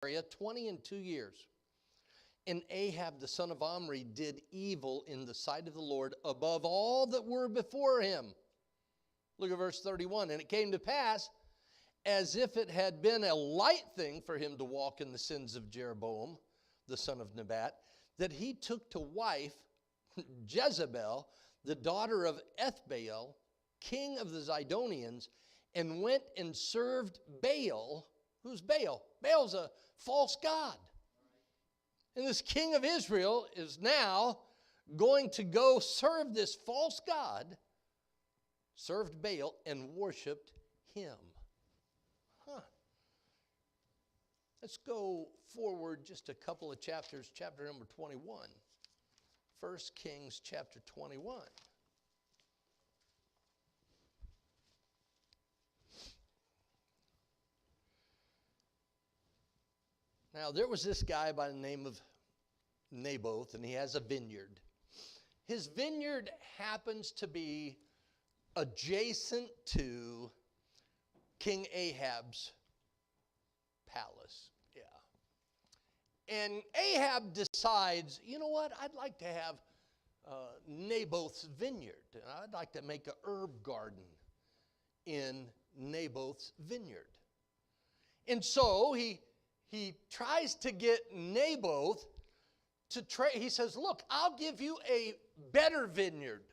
Samaria 20 and 2 years. And Ahab the son of Omri did evil in the sight of the Lord above all that were before him. Look at verse 31. And it came to pass, as if it had been a light thing for him to walk in the sins of Jeroboam, the son of Nebat, that he took to wife Jezebel, the daughter of Ethbaal, king of the Zidonians, and went and served Baal. Who's Baal? Baal's a false god. And this king of Israel is now going to go serve this false god, served Baal, and worshiped him. Let's go forward just a couple of chapters, chapter number 21. 1 Kings chapter 21. Now, there was this guy by the name of Naboth, and he has a vineyard. His vineyard happens to be adjacent to King Ahab's palace. Yeah. And Ahab decides, you know what, I'd like to have Naboth's vineyard. I'd like to make an herb garden in Naboth's vineyard. And so he tries to get Naboth to trade. He says, look, I'll give you a better vineyard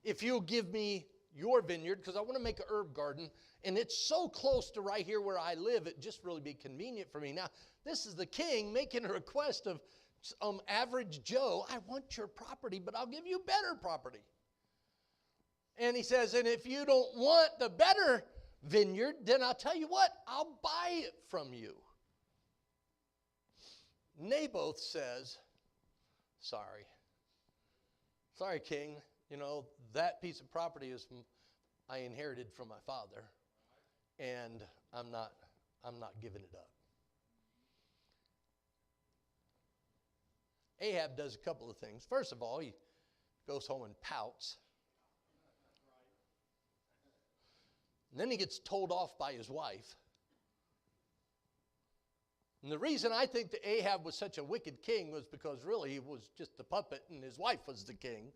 if you'll give me your vineyard, because I want to make an herb garden, and it's so close to right here where I live, it'd just really be convenient for me. Now, this is the king making a request of average Joe. I want your property, but I'll give you better property. And he says, and if you don't want the better vineyard, then I'll tell you what, I'll buy it from you. Naboth says, sorry, king, you know, that piece of property I inherited from my father, and I'm not giving it up. Ahab does a couple of things. First of all, he goes home and pouts. And then he gets told off by his wife. And the reason I think that Ahab was such a wicked king was because really he was just a puppet and his wife was the king.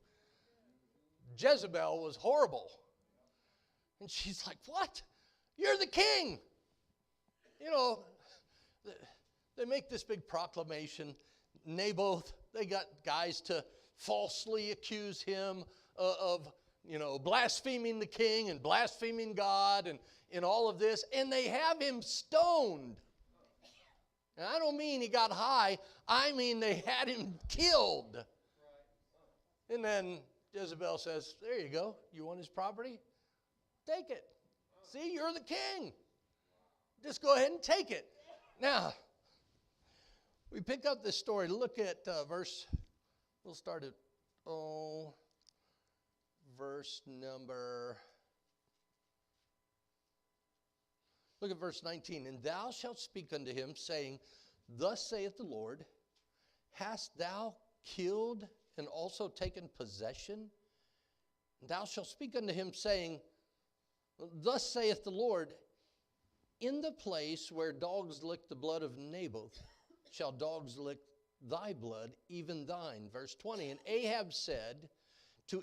Jezebel was horrible. And she's like, what? You're the king. You know, they make this big proclamation. Naboth, they got guys to falsely accuse him of, you know, blaspheming the king and blaspheming God and all of this. And they have him stoned. And I don't mean he got high. I mean they had him killed. And then Jezebel says, there you go. You want his property? Take it. See, you're the king. Just go ahead and take it. Now, we pick up this story. Look at verse, we'll start at, verse number, look at verse 19. And thou shalt speak unto him, saying, thus saith the Lord, hast thou killed and also taken possession? And thou shalt speak unto him, saying, thus saith the Lord, in the place where dogs lick the blood of Naboth, shall dogs lick thy blood, even thine. Verse 20, and Ahab said to